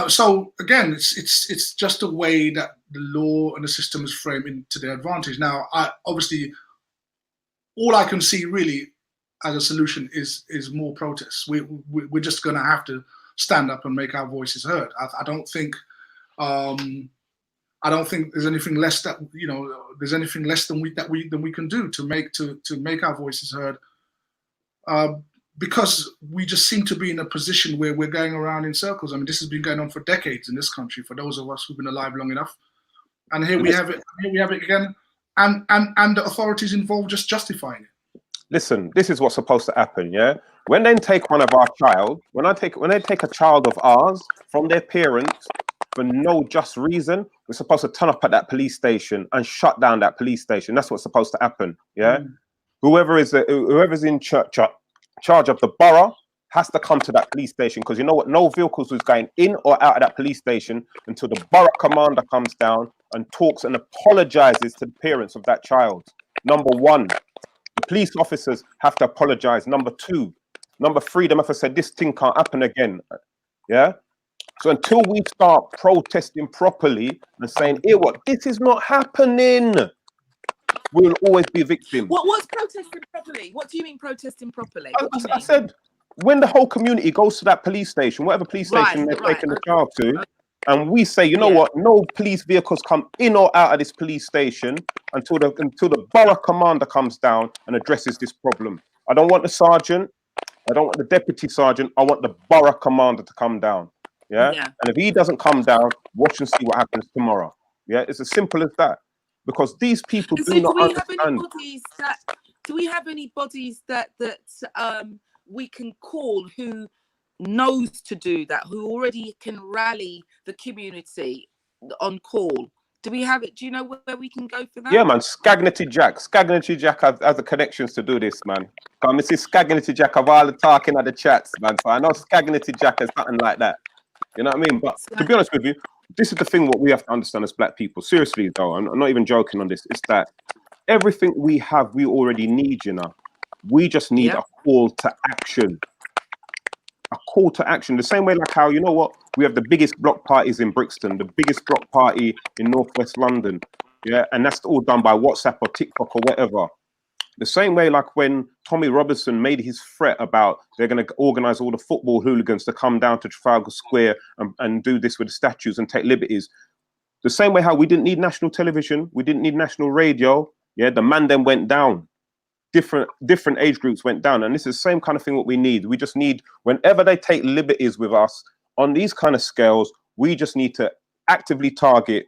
So again, it's just a way that the law and the system is framed to their advantage. Now, obviously, all I can see really as a solution is more protests. We're just going to have to stand up and make our voices heard. I don't think there's anything less that there's anything less than we can do to make our voices heard. Because we just seem to be in a position where we're going around in circles. I mean, this has been going on for decades in this country, for those of us who've been alive long enough. And here we have it. Here we have it again. And the authorities involved just justifying it. Listen, this is what's supposed to happen, yeah? When they take one of our child, when they take a child of ours from their parents for no just reason, we're supposed to turn up at that police station and shut down that police station. That's what's supposed to happen, yeah? Whoever's in charge of the borough has to come to that police station, because you know what? No vehicles was going in or out of that police station until the borough commander comes down and talks and apologizes to the parents of that child. Number one, the police officers have to apologize. Number two. Number three, them have to say this thing can't happen again. Yeah. So until we start protesting properly and saying, "Here, what? This is not happening," we'll always be victims. What's protesting properly? What do you mean protesting properly? I said, when the whole community goes to that police station, whatever police station they're taking the child to, and we say, you know what, no police vehicles come in or out of this police station until the borough commander comes down and addresses this problem. I don't want the sergeant, I don't want the deputy sergeant, I want the borough commander to come down. Yeah? And if he doesn't come down, watch and see what happens tomorrow. Yeah, it's as simple as that. Because these people do not understand. Do we have any bodies that we can call who knows to do that, who already can rally the community on call? Do we have it? Do you know where we can go for that? Yeah, man. Scagnity Jack has the connections to do this, man. Come and see Scagnity Jack of all the talking at the chats, man. So I know Scagnity Jack is something like that. You know what I mean? But to be honest with you, this is the thing what we have to understand as black people. Seriously, though, I'm not even joking on this. It's that everything we have, we already need, you know. We just need a call to action. A call to action. The same way like how, you know what, we have the biggest block parties in Brixton, the biggest block party in Northwest London. Yeah, and that's all done by WhatsApp or TikTok or whatever. The same way like when Tommy Robinson made his threat about they're going to organize all the football hooligans to come down to Trafalgar Square and do this with the statues and take liberties. The same way how we didn't need national television, we didn't need national radio. Yeah, the man then went down. Different age groups went down. And this is the same kind of thing what we need. We just need, whenever they take liberties with us on these kind of scales, we just need to actively target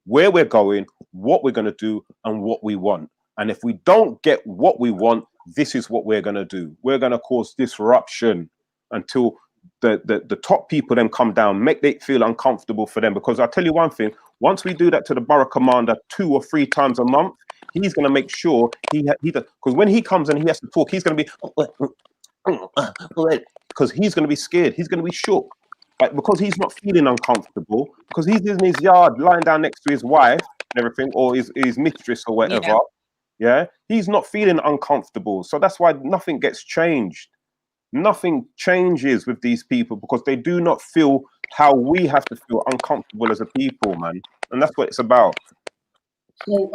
where we're going, what we're going to do, and what we want. And if we don't get what we want, this is what we're going to do. We're going to cause disruption until the top people then come down, make they feel uncomfortable for them. Because I'll tell you one thing, once we do that to the borough commander 2 or 3 times a month, he's going to make sure he does, because when he comes and he has to talk, he's going to be, because he's going to be scared. He's going to be shook. Like, because he's not feeling uncomfortable, because he's in his yard lying down next to his wife and everything, or his mistress or whatever. Yeah, he's not feeling uncomfortable. So that's why nothing gets changed. Nothing changes with these people, because they do not feel how we have to feel, uncomfortable as a people, man. And that's what it's about. So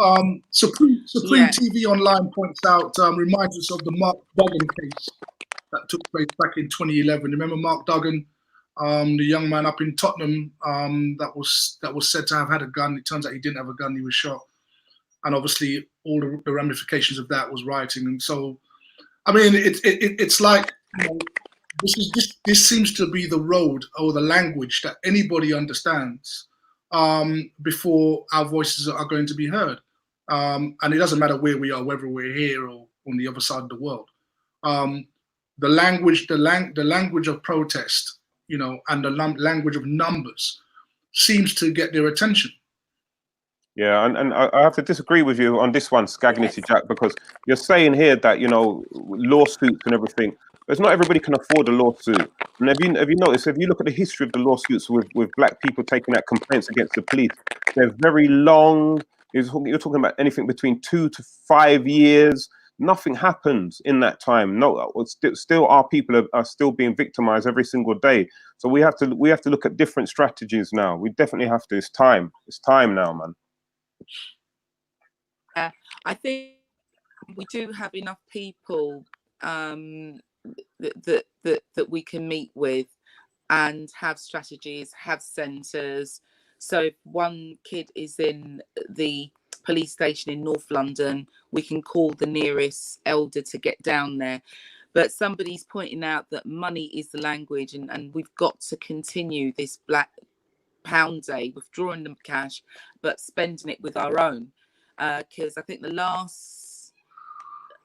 Supreme TV Online points out, reminds us of the Mark Duggan case that took place back in 2011. Remember Mark Duggan, the young man up in Tottenham, that was said to have had a gun. It turns out he didn't have a gun. He was shot, and obviously all the ramifications of that was rioting. And so, I mean, it's like, you know, this seems to be the road or the language that anybody understands before our voices are going to be heard. And it doesn't matter where we are, whether we're here or on the other side of the world. The language of protest, you know, and the language of numbers seems to get their attention. Yeah, and I have to disagree with you on this one, Scagnity Jack, because you're saying here that, you know, lawsuits and everything. But not everybody can afford a lawsuit. And have you noticed, if you look at the history of the lawsuits with black people taking out complaints against the police, they're very long. You're talking about anything between 2 to 5 years. Nothing happens in that time. No, still our people are still being victimized every single day. So we have to look at different strategies now. We definitely have to. It's time. It's time now, man. I think we do have enough people that we can meet with and have strategies, have centres. So if one kid is in the police station in North London, we can call the nearest elder to get down there. But somebody's pointing out that money is the language, and we've got to continue this Black Pound Day, withdrawing the cash but spending it with our own. Because I think the last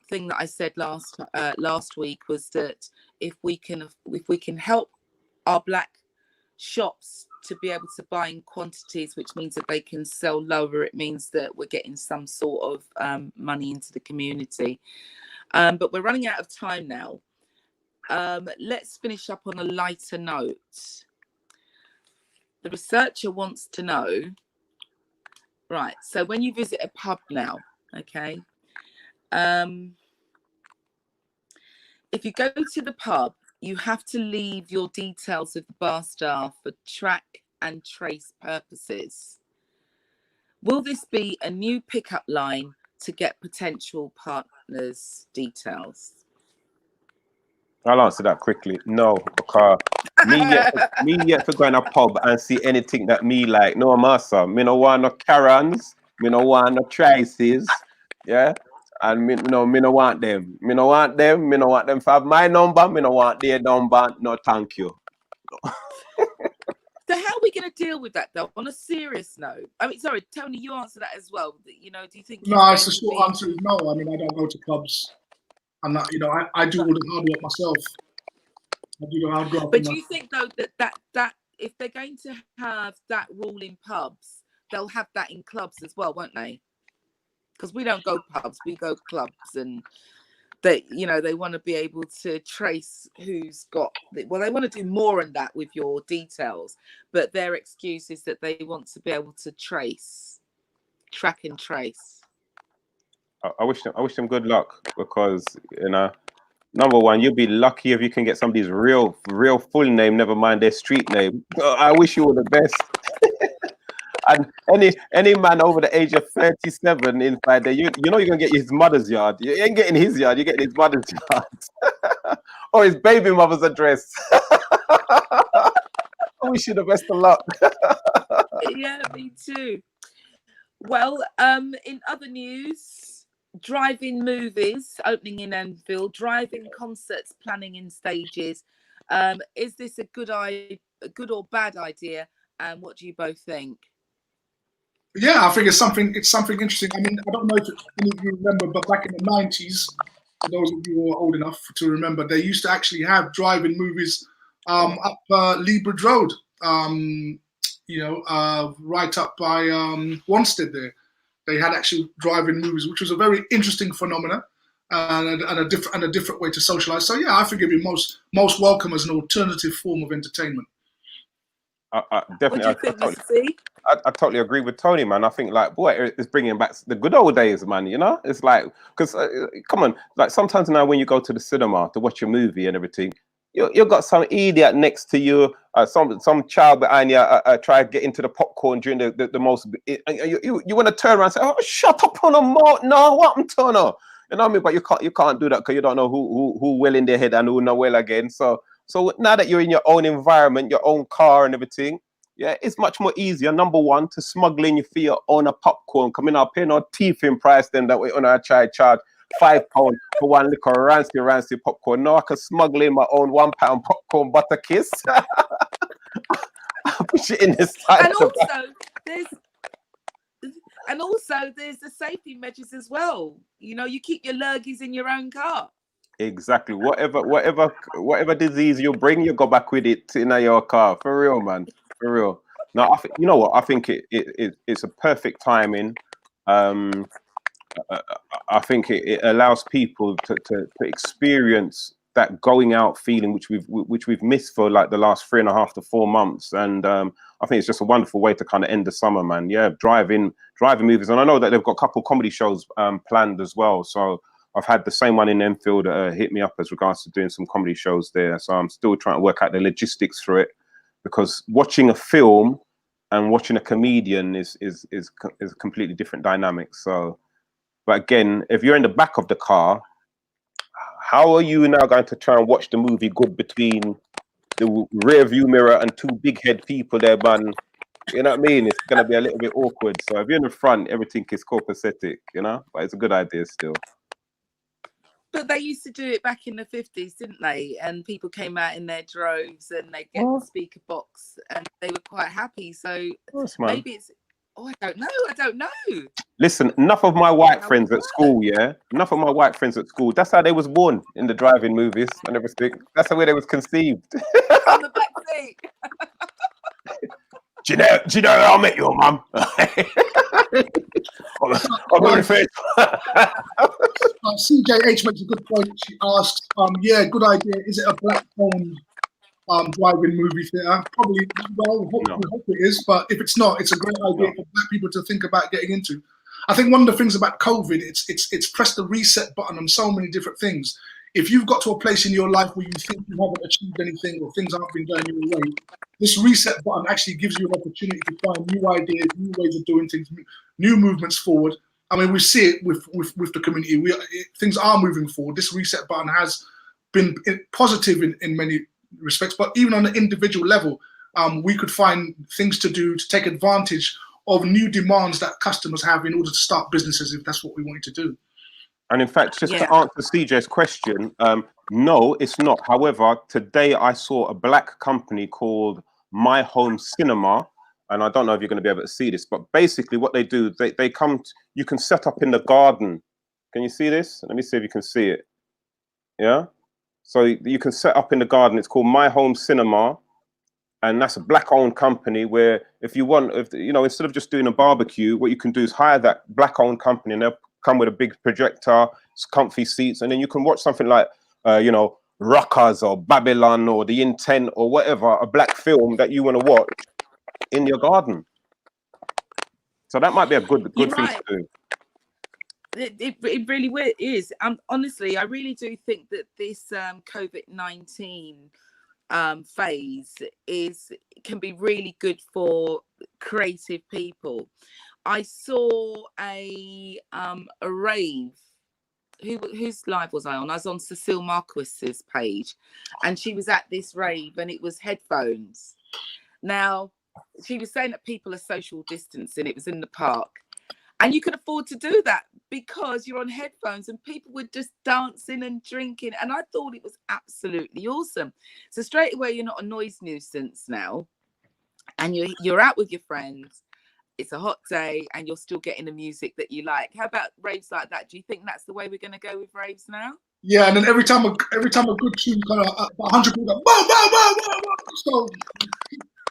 thing that I said last week was that if we can help our black shops to be able to buy in quantities, which means that they can sell lower, it means that we're getting some sort of money into the community. But we're running out of time now. Let's finish up on a lighter note. The researcher wants to know, right, so when you visit a pub now, okay, if you go to the pub, you have to leave your details of the bar staff for track and trace purposes. Will this be a new pickup line to get potential partners' details? I'll answer that quickly. No, because me yet for going to pub and see anything that me like. No, massa. Me no want no Karens. Me no want no Traces. Yeah. And me no want them. Me no want them. Me no want them to have my number. Me no want their number. No, thank you. No. So how are we going to deal with that, though? On a serious note, I mean, sorry, Tony, you answer that as well. You know, do you think? No, it's a short answer is no. I mean, I don't go to clubs. I'm not. You know, I do all the hard work myself. I do the hard work. But do you think though that if they're going to have that rule in pubs, they'll have that in clubs as well, won't they? Because we don't go pubs, we go clubs, and they, you know, they want to be able to trace who's got. Well, they want to do more on that with your details, but their excuse is that they want to be able to track and trace. I wish them good luck, because, you know, number one, you'll be lucky if you can get somebody's real full name, never mind their street name. I wish you all the best. And any man over the age of 37 inside there, you know you're gonna get his mother's yard. You ain't getting his yard, you're getting his mother's yard. Or his baby mother's address. I wish you the best of luck. Yeah, me too. Well, in other news, drive-in movies opening in Enfield, drive-in concerts planning in stages. Is this a good or bad idea? And what do you both think? Yeah, I think it's something interesting. I mean, I don't know if any of you remember, but back in the 90s, for those of you who are old enough to remember, they used to actually have drive-in movies up Lea Bridge Road, right up by Wanstead there. They had actually drive-in movies, which was a very interesting phenomenon and a different way to socialize. So yeah, I think it'd be most welcome as an alternative form of entertainment. I totally agree with Tony, man. I think like, boy, it's bringing back the good old days, man. You know, it's like, because come on, like sometimes now when you go to the cinema to watch a movie and everything, you got some idiot next to you, some child behind you, try to get into the popcorn during the most. You want to turn around and say, "Oh, shut up on a mouth! No, what I'm turning." You know what I mean? But you can't do that because you don't know who well in their head and who not well again. So now that you're in your own environment, your own car and everything, yeah, it's much more easier. Number one, to smuggle in your own popcorn, coming up paying no teeth in price. Then that way on our charge £5 for one little rancy popcorn. No, I can smuggle in my own £1 popcorn butter kiss. Push it in this side. And also there's the safety measures as well. You know, you keep your lurgies in your own car. Exactly. Whatever disease you bring, you go back with it in your car. For real, man. For real. Now, you know what? I think it's a perfect timing. I think it allows people to experience that going out feeling which we've missed for like the last 3.5 to 4 months, and I think it's just a wonderful way to kind of end the summer, man. Yeah, driving movies, and I know that they've got a couple of comedy shows planned as well. So I've had the same one in Enfield hit me up as regards to doing some comedy shows there. So I'm still trying to work out the logistics for it, because watching a film and watching a comedian is a completely different dynamic. So, but again, if you're in the back of the car, how are you now going to try and watch the movie good between the rear view mirror and two big head people there, man? You know what I mean? It's going to be a little bit awkward. So if you're in the front, everything is copacetic, you know? But it's a good idea still. But they used to do it back in the 50s, didn't they? And people came out in their droves and they get the speaker box and they were quite happy. So maybe it's... Oh, I don't know. Listen, enough of my white friends at school, yeah? Enough of my white friends at school. That's how they was born, in the driving movies and everything. That's the way they was conceived. On the back seat. Do you know how I met your mum? CJH makes a good point. She asks, yeah, good idea. Is it a black-owned drive-in movie theatre? Probably, well, we hope it is, but if it's not, it's a great idea for black people to think about getting into. I think one of the things about COVID, it's pressed the reset button on so many different things. If you've got to a place in your life where you think you haven't achieved anything or things aren't been going your way, this reset button actually gives you an opportunity to find new ideas, new ways of doing things, new movements forward. I mean, we see it with the community. Things are moving forward. This reset button has been positive in many respects, but even on an individual level, we could find things to do to take advantage of new demands that customers have in order to start businesses, if that's what we wanted to do. And in fact, just to answer CJ's question, no, it's not. However, today I saw a black company called My Home Cinema, and I don't know if you're going to be able to see this, but basically what they do, they come, you can set up in the garden. Can you see this? Let me see if you can see it. Yeah? So you can set up in the garden. It's called My Home Cinema, and that's a black-owned company where if you want, instead of just doing a barbecue, what you can do is hire that black-owned company, and they'll come with a big projector, comfy seats, and then you can watch something like, Rockers or Babylon or The Intent or whatever, a black film that you want to watch in your garden. So that might be a good thing to do. It really is. Honestly, I really do think that this COVID-19 phase can be really good for creative people. I saw a rave. Whose live was I on? I was on Cecile Marquis's page, and she was at this rave, and it was headphones. Now, she was saying that people are social distancing. It was in the park, and you can afford to do that because you're on headphones, and people were just dancing and drinking, and I thought it was absolutely awesome. So straight away, you're not a noise nuisance now, and you're out with your friends. It's a hot day and you're still getting the music that you like. How about raves like that? Do you think that's the way we're going to go with raves now? Yeah, and then every time a good tune kind of 100 people go, boom, boom, boom, boom, boom. So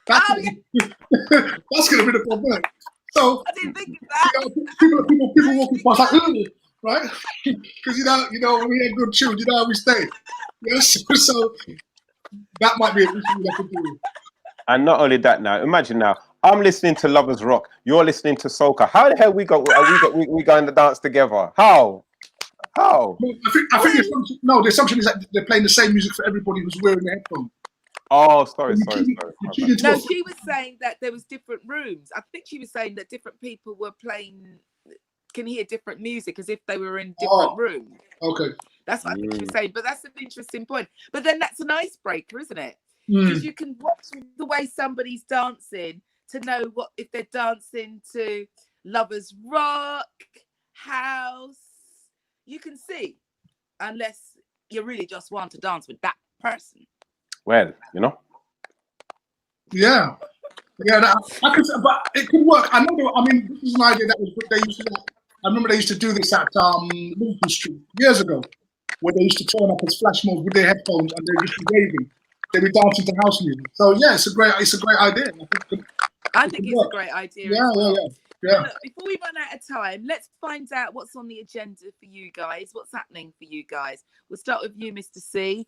that's that's gonna be the problem. So I didn't think of that. People walking past like, ooh, right? Because you know when we had good tunes, you know how we stay. Yes, so that might be an issue that could do. And not only that, now imagine now I'm listening to Lovers Rock, you're listening to soca. How the hell we going to dance together? How? I think the assumption is that they're playing the same music for everybody who's wearing the headphones. Oh, sorry. No, she was saying that there was different rooms. I think she was saying that different people were can hear different music as if they were in different rooms. Okay. That's what I think she was saying. But that's an interesting point. But then that's an icebreaker, isn't it? Because you can watch the way somebody's dancing to know what if they're dancing to Lovers Rock, house. You can see, unless you really just want to dance with that person. Well, you know. Yeah, I could, but it could work. I know. I mean, this is an idea that was they used to. I remember they used to do this at Liverpool Street years ago, where they used to turn up as flash mobs with their headphones and they would be raving. They were dancing to house music. So yeah, it's a great idea. I think it's a great idea. Yeah. Look, before we run out of time, let's find out what's on the agenda for you guys. What's happening for you guys? We'll start with you, Mr. C.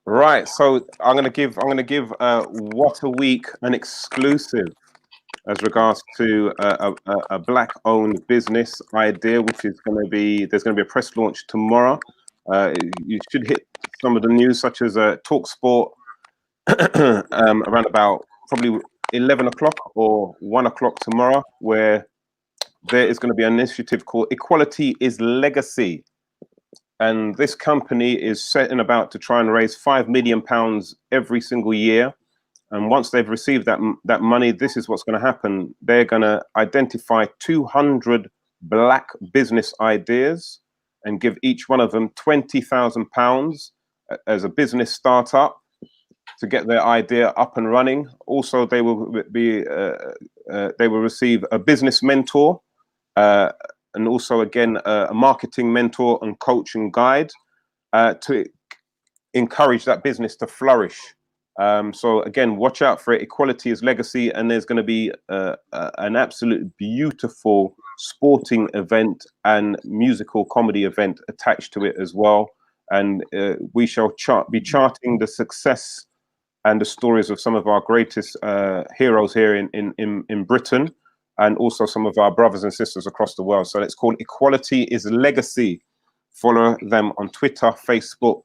Right. So I'm gonna give What a Week an exclusive as regards to a black-owned business idea, which is there's going to be a press launch tomorrow. You should hit some of the news, such as TalkSport, around about probably 11 o'clock or 1 o'clock tomorrow, where there is going to be an initiative called Equality is Legacy. And this company is setting about to try and raise £5 million every single year. And once they've received that money, this is what's going to happen. They're going to identify 200 black business ideas and give each one of them £20,000 as a business startup to get their idea up and running. Also, they will receive a business mentor, and also again a marketing mentor and coach and guide to encourage that business to flourish. So again, watch out for it. Equality is Legacy, and there's going to be an absolute beautiful sporting event and musical comedy event attached to it as well. And we shall be charting the success and the stories of some of our greatest heroes here in Britain, and also some of our brothers and sisters across the world. So it's called Equality is Legacy. Follow them on Twitter, Facebook,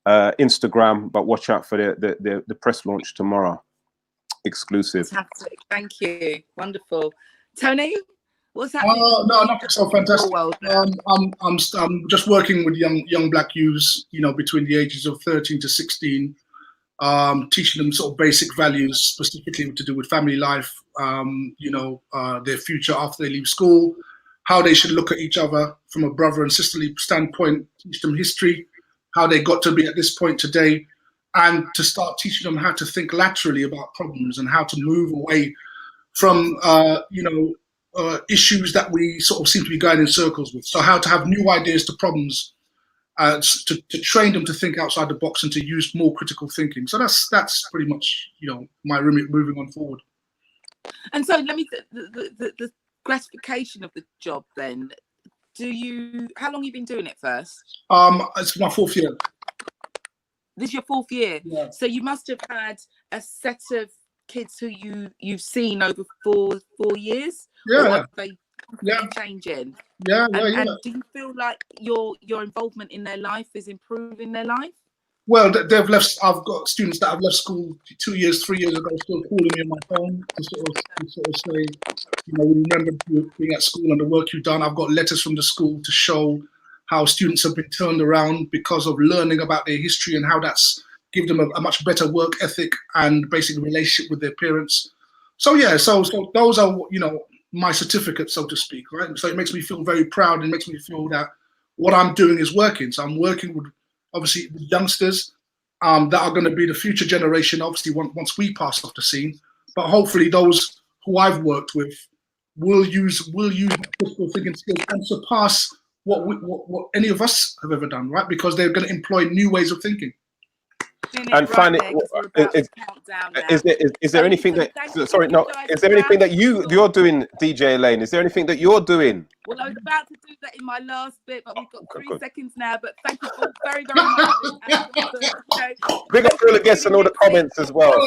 Instagram, but watch out for the press launch tomorrow. Exclusive. Fantastic. Thank you. Wonderful. Tony, what's happening? No, nothing so fantastic. I'm just working with young black youths, between the ages of 13 to 16, teaching them sort of basic values, specifically to do with family life, their future after they leave school, how they should look at each other from a brother and sisterly standpoint, teach them history, how they got to be at this point today, and to start teaching them how to think laterally about problems and how to move away from, issues that we sort of seem to be going in circles with. So how to have new ideas to problems, to train them to think outside the box and to use more critical thinking. So that's pretty much, my remit moving on forward. And so the gratification of the job then, how long have you been doing it first? It's my 4th year. This is your 4th year? Yeah. So you must have had a set of kids who you've seen over four years? Yeah. Changing? Yeah. And do you feel like your involvement in their life is improving their life? Well, they've left. I've got students that have left school 2 years, 3 years ago, still calling me on my phone to sort of say, we remember you being at school and the work you've done. I've got letters from the school to show how students have been turned around because of learning about their history and how that's given them a much better work ethic and basic relationship with their parents. So yeah, so those are, my certificates, so to speak, right? So it makes me feel very proud and makes me feel that what I'm doing is working. So I'm working with, obviously, with youngsters that are going to be the future generation, obviously, once we pass off the scene. But hopefully those who I've worked with will use critical thinking skills and surpass what any of us have ever done, right? Because they're going to employ new ways of thinking. And find it. Is there anything that? Sorry, no. Is there anything that you're doing, DJ Elaine? Is there anything that you're doing? Well, I was about to do that in my last bit, but we've got 3 seconds now. But thank you all very, very much. Big up all the guests and all the comments as well.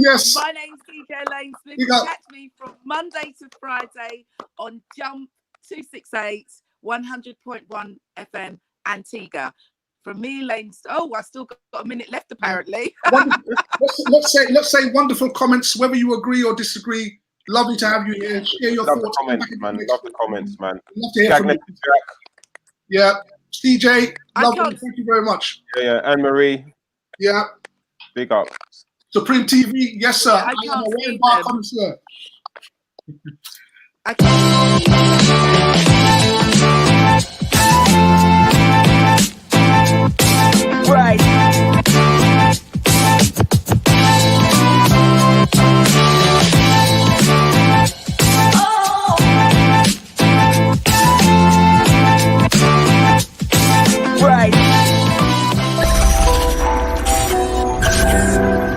Yes. My name's DJ Elaine Smith. You can catch me from Monday to Friday on Jump 268 100.1 FM Antigua. From me, Elaine. Oh, I still got a minute left, apparently. let's say wonderful comments, whether you agree or disagree. Lovely to have you here. Share your thoughts. Love the comments, man. Love to hear from you. Yeah, CJ, lovely. Thank you very much. Yeah, Anne Marie. Yeah. Big up. Supreme TV, yes, sir. I can't see them. I can't.